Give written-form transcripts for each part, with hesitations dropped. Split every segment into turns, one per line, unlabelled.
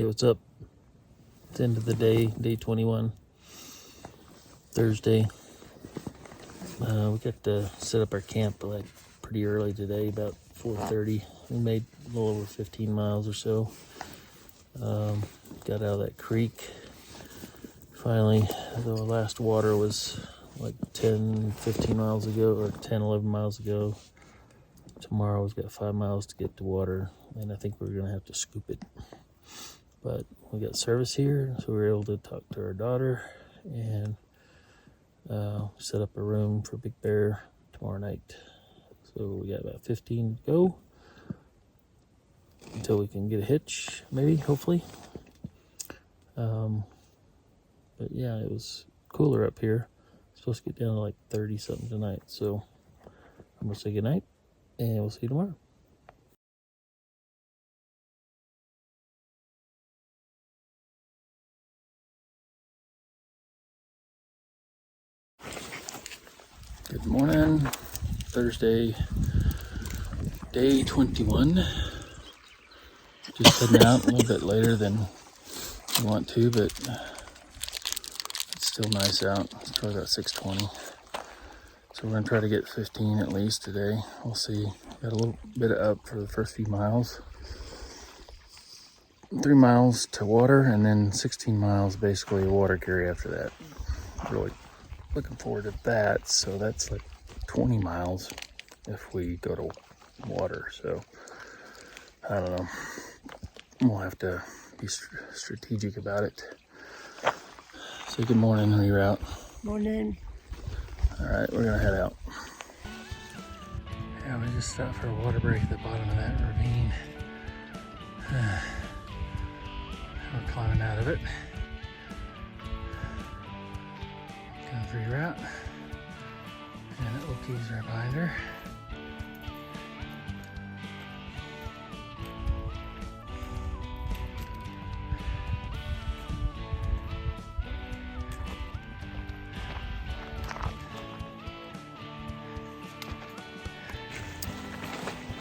Hey, what's up? It's the end of the day, day 21, Thursday. We got to set up our camp like pretty early today, about 4:30. We made a little over 15 miles or so. Got out of that creek. Finally, the last water was like 10, 15 miles ago, or 10, 11 miles ago. Tomorrow we've got 5 miles to get to water, and I think we're going to have to scoop it. But we got service here, so we were able to talk to our daughter and set up a room for Big Bear tomorrow night. So we got about 15 to go until we can get a hitch, maybe, hopefully. But yeah, it was cooler up here. It's supposed to get down to like 30 something tonight. So I'm gonna say goodnight, and we'll see you tomorrow. Good morning, Thursday, day 21. Just heading out a little bit later than we want to, but it's still nice out. It's probably about 6:20. So we're gonna try to get 15 at least today. We'll see. Got a little bit of up for the first few miles. 3 miles to water, and then 16 miles basically a water carry after that. Really looking forward to that. So that's like 20 miles if we go to water. So I don't know. We'll have to be strategic about it. So good morning when you're out.
Morning.
All right, we're gonna head out. Yeah, we just stopped for a water break at the bottom of that ravine. We're climbing out of it. Going through route. And the Oakey's right behind her.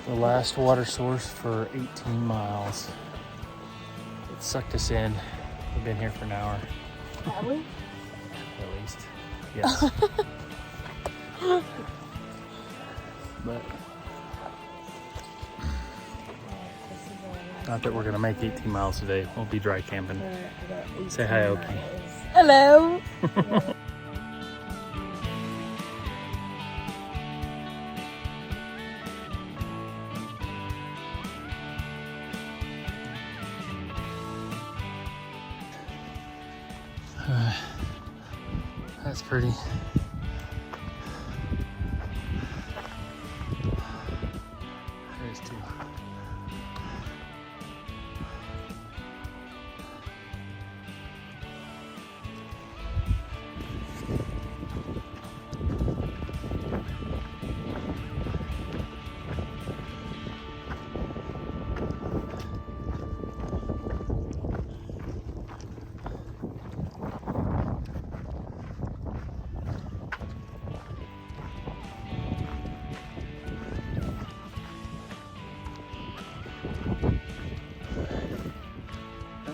The last water source for 18 miles. It sucked us in. We've been here for an hour.
Have we?
At least. Yes. But not that we're gonna make 18 miles today. We'll be dry camping. Say hi, Oakey.
Hello.
That's pretty. There's two.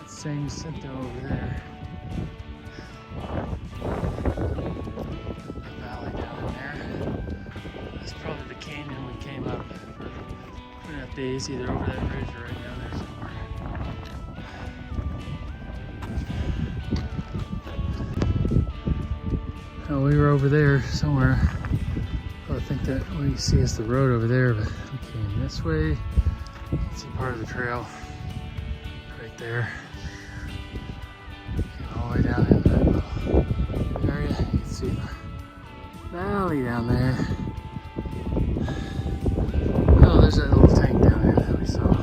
Same Cinto over there. The valley down in there. That's probably the canyon we came up for 2.5 days, either over that ridge or right down there somewhere. Oh, we were over there somewhere. Oh, I think that what you see is the road over there, but we came this way. See part of the trail right there. All the way down into that little area. You can see the valley down there. Oh, there's that little tank down there that we saw.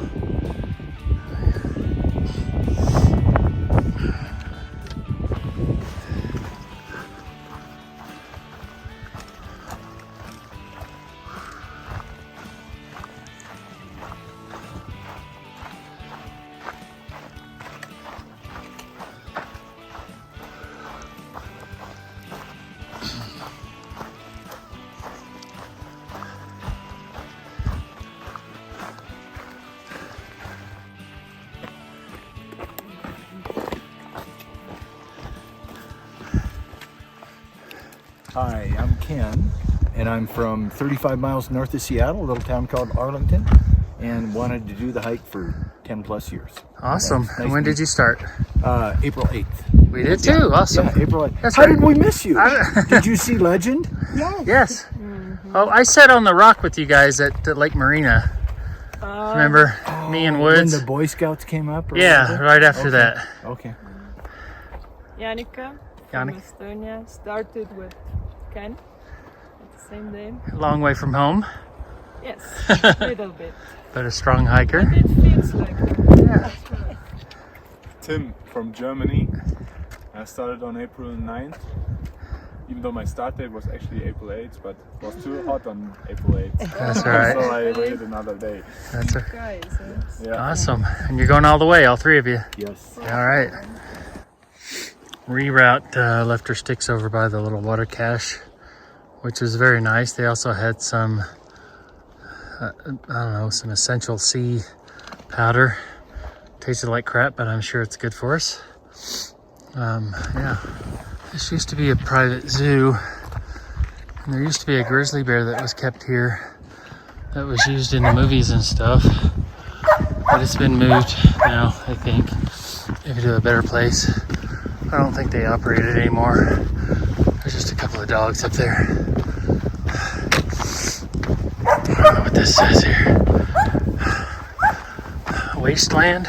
Hi, I'm Ken, and I'm from 35 miles north of Seattle, a little town called Arlington, and wanted to do the hike for 10 plus years.
Awesome.
Nice
And when
to
did you start?
April 8th.
We did too. Awesome.
Yeah, April 8th.
That's
How
right.
did we miss you? Did you see Legend?
Yes. Oh, I sat on the rock with you guys at Lake Marina. Remember me and Woods?
When the Boy Scouts came up? Or
Yeah,
whatever?
right after
Okay.
that.
Okay.
Janica from
Yannick.
Estonia started with Ken at the same day.
Long way from home,
Yes, a little bit.
but a strong hiker.
But it feels like
Tim from Germany. I started on April 9th, even though my start date was actually April 8th, but it was too hot on April 8th.
That's all right.
So I waited another day.
That's a,
guys.
Yeah.
awesome. And you're going all the way, all three of you.
Yes.
All right. Reroute left our sticks over by the little water cache, which was very nice. They also had some, I don't know, some essential C powder. Tasted like crap, but I'm sure it's good for us. Yeah. This used to be a private zoo, and there used to be a grizzly bear that was kept here that was used in the movies and stuff. But it's been moved now, I think, maybe to a better place. I don't think they operate it anymore. There's just a couple of dogs up there. I don't know what this says here. Wasteland?